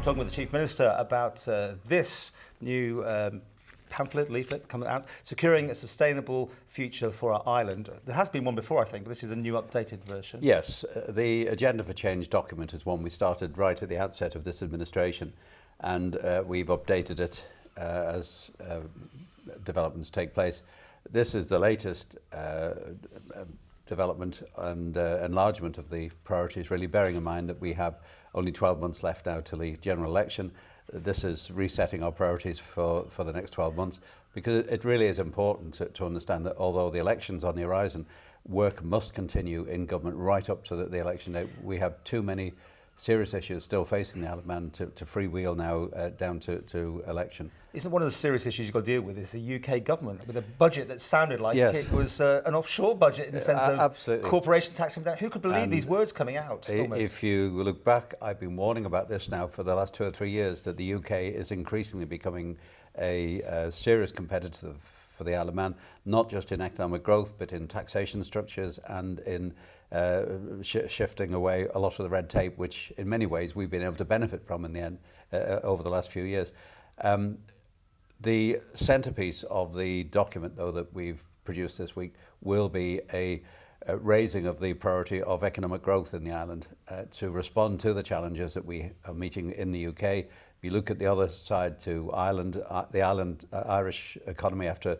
talking with the Chief Minister about this new leaflet coming out, securing a sustainable future for our island. There has been one before, I think, but this is a new updated version. Yes, the Agenda for Change document is one we started right at the outset of this administration, and we've updated it as developments take place. This is the latest development and enlargement of the priorities, really bearing in mind that we have only 12 months left now till the general election. This is resetting our priorities for the next 12 months, because it really is important to understand that although the election's on the horizon, work must continue in government right up to the election day. We have too many serious issues still facing the Isle of Man to freewheel now down to election. Isn't one of the serious issues you've got to deal with is the UK government with a budget that sounded like it was an offshore budget in the sense of absolutely. Corporation tax? Who could believe these words coming out? If you look back, I've been warning about this now for the last 2 or 3 years, that the UK is increasingly becoming a serious competitor for the Isle of Man, not just in economic growth, but in taxation structures and in shifting away a lot of the red tape, which in many ways we've been able to benefit from in the end over the last few years. The centrepiece of the document, though, that we've produced this week will be a raising of the priority of economic growth in the island to respond to the challenges that we are meeting in the UK. If you look at the other side to Ireland, Irish economy, after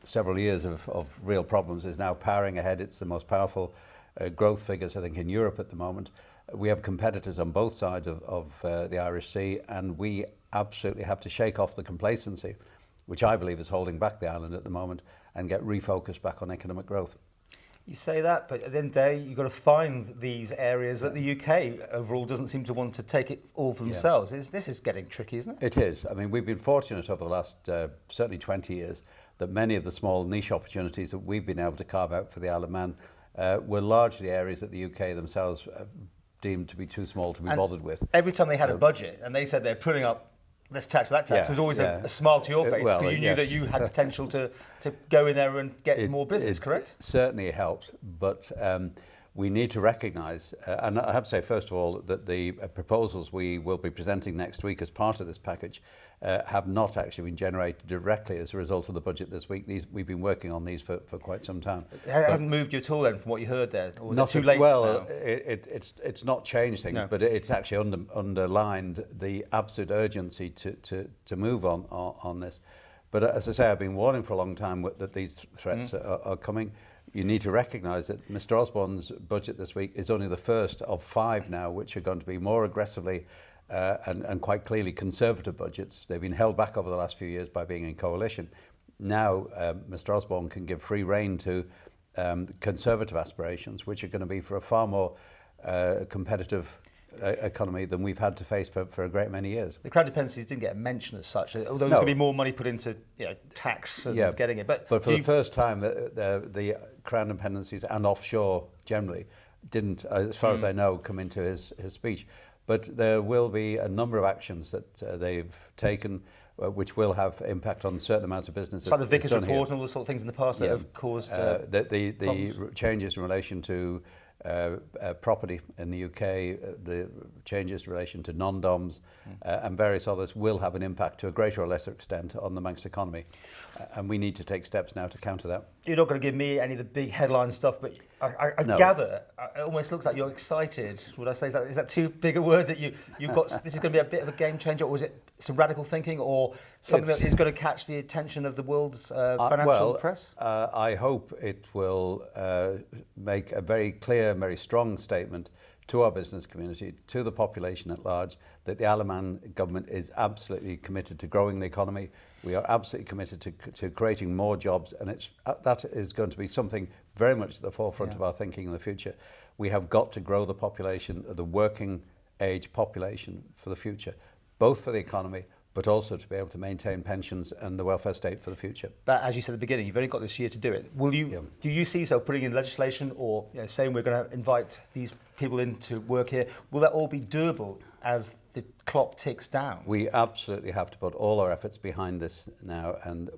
several years of real problems, is now powering ahead. It's the most powerful growth figures, I think, in Europe at the moment. We have competitors on both sides of the Irish Sea, and we absolutely have to shake off the complacency, which I believe is holding back the island at the moment, and get refocused back on economic growth. You say that, but at the end of the day, you've got to find these areas that the UK overall doesn't seem to want to take it all for themselves. This is getting tricky, isn't it? It is. I mean, we've been fortunate over the last certainly 20 years that many of the small niche opportunities that we've been able to carve out for the Isle of Man were largely areas that the UK themselves deemed to be too small to be bothered with. Every time they had a budget and they said they're putting up this tax or that tax, there was always a smile to your face, because you knew that you had potential to go in there and get more business, correct? It certainly helps, but we need to recognise, and I have to say first of all that the proposals we will be presenting next week as part of this package have not actually been generated directly as a result of the budget this week. We've been working on these for quite some time. It hasn't moved you at all then from what you heard there? Or was it too late now? It's not changed things, but it's actually underlined the absolute urgency to move on this. But as I say, I've been warning for a long time that these threats are coming. You need to recognise that Mr Osborne's budget this week is only the first of 5 now, which are going to be more aggressively and quite clearly conservative budgets. They've been held back over the last few years by being in coalition. Now Mr Osborne can give free rein to conservative aspirations, which are going to be for a far more competitive economy than we've had to face for a great many years. The Crown dependencies didn't get a mention as such, although there's going to be more money put into tax and getting it. But for the first time, the Crown dependencies and offshore generally didn't, as far as I know, come into his speech. But there will be a number of actions that they've taken which will have impact on certain amounts of business. Like the Vickers report and all those sort of things in the past that have caused the changes in relation to property in the UK, the changes in relation to non-DOMs and various others will have an impact to a greater or lesser extent on the Manx economy. And we need to take steps now to counter that. You're not going to give me any of the big headline stuff, but I gather it almost looks like you're excited. Would I say, is that too big a word that you've got? This is going to be a bit of a game changer, or is it some radical thinking, or something that is going to catch the attention of the world's financial press? I hope it will make a very clear, very strong statement to our business community, to the population at large, that the Isle of Man government is absolutely committed to growing the economy. We are absolutely committed to creating more jobs, and that is going to be something very much at the forefront of our thinking in the future. We have got to grow the population, the working age population, for the future, both for the economy, but also to be able to maintain pensions and the welfare state for the future. But as you said at the beginning, you've only got this year to do it. Will you? Do you see putting in legislation or saying we're going to invite these people in to work here? Will that all be doable as the clock ticks down? We absolutely have to put all our efforts behind this now, and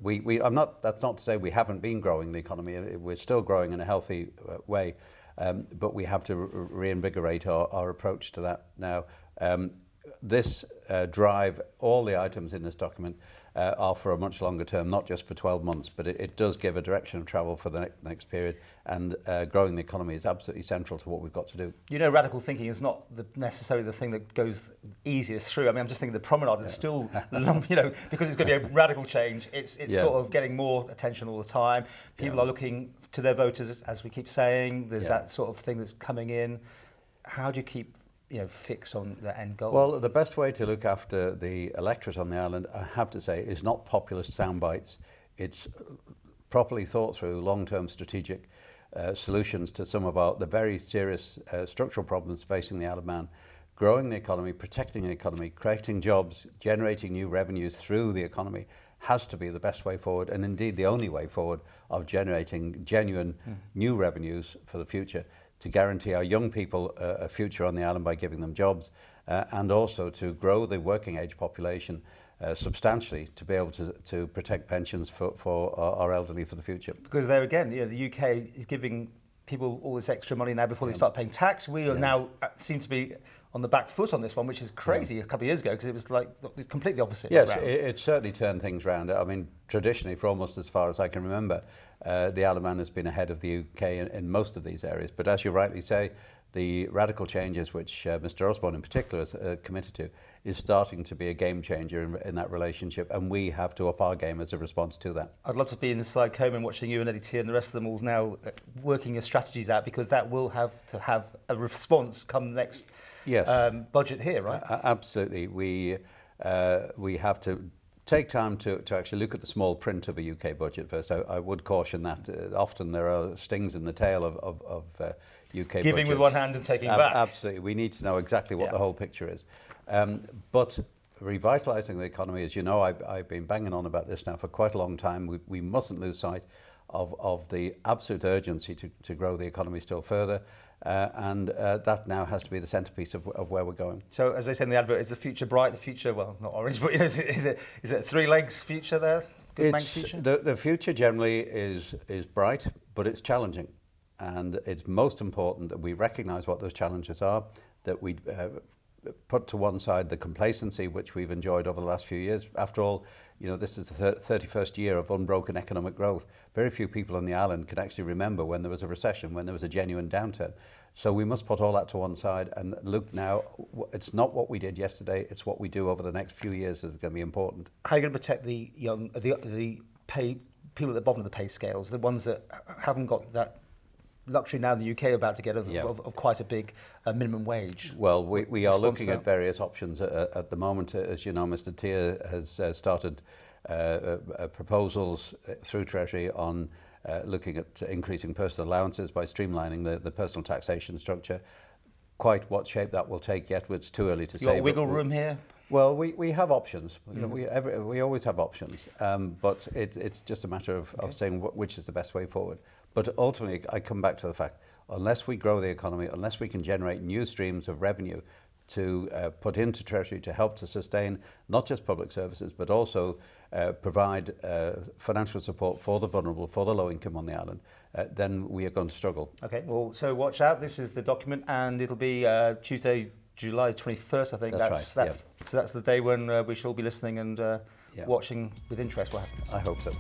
that's not to say we haven't been growing the economy. We're still growing in a healthy way, but we have to reinvigorate our approach to that now. this drive, all the items in this document are for a much longer term, not just for 12 months, but it does give a direction of travel for the next period, and growing the economy is absolutely central to what we've got to do. You know, radical thinking is not necessarily the thing that goes easiest through. I mean, I'm just thinking the promenade is still, you know, because it's going to be a radical change, it's sort of getting more attention all the time. People are looking to their voters, as we keep saying. There's that sort of thing that's coming in. How do you keep fixed on the end goal? Well, the best way to look after the electorate on the island, I have to say, is not populist sound bites. It's properly thought through, long-term strategic solutions to some of the very serious structural problems facing the Isle of Man. Growing the economy, protecting the economy, creating jobs, generating new revenues through the economy has to be the best way forward, and indeed the only way forward of generating genuine new revenues for the future, to guarantee our young people a future on the island by giving them jobs, and also to grow the working age population substantially to be able to protect pensions for our elderly for the future. Because there again, the UK is giving people all this extra money now before they start paying tax. We are now seem to be on the back foot on this one, which is crazy a couple of years ago, because it was like completely opposite. Yes, it certainly turned things around. I mean, traditionally, for almost as far as I can remember, the Isle of Man has been ahead of the UK in most of these areas. But as you rightly say, the radical changes which Mr. Osborne in particular is committed to is starting to be a game changer in that relationship, and we have to up our game as a response to that. I'd love to be inside Coleman watching you and Eddie T and the rest of them all now working your strategies out, because that will have to have a response come next budget here, right? Absolutely. We have to take time to actually look at the small print of a UK budget first. I would caution that often there are stings in the tail of UK giving budgets. with one hand and taking back. Absolutely. We need to know exactly what the whole picture is. But revitalising the economy, as you know, I've been banging on about this now for quite a long time. We mustn't lose sight of the absolute urgency to grow the economy still further. And that now has to be the centrepiece of where we're going. So, as I said in the advert, is the future bright? The future, well, not orange, but is it a three legs future there? Good bank future? The future generally is bright, but it's challenging. And it's most important that we recognise what those challenges are, that we put to one side the complacency which we've enjoyed over the last few years. After all, this is the 31st year of unbroken economic growth. Very few people on the island can actually remember when there was a recession, when there was a genuine downturn. So we must put all that to one side and look now. It's not what we did yesterday, it's what we do over the next few years that is going to be important. How are you going to protect the young, the people at the bottom of the pay scales, the ones that haven't got that luxury now in the UK about to get of quite a big minimum wage? Well, we are looking at various options at the moment. As you know, Mr. Tier has started proposals through Treasury on looking at increasing personal allowances by streamlining the personal taxation structure. Quite what shape that will take yet, it's too early to say. You got wiggle room here? Well, we have options. We always have options, but it's just a matter of saying which is the best way forward. But ultimately, I come back to the fact, unless we grow the economy, unless we can generate new streams of revenue to put into Treasury to help to sustain not just public services, but also provide financial support for the vulnerable, for the low income on the island, then we are going to struggle. Okay, well, so watch out. This is the document, and it'll be Tuesday, July 21st, I think. That's right. So that's the day when we shall be listening and watching with interest what happens. I hope so.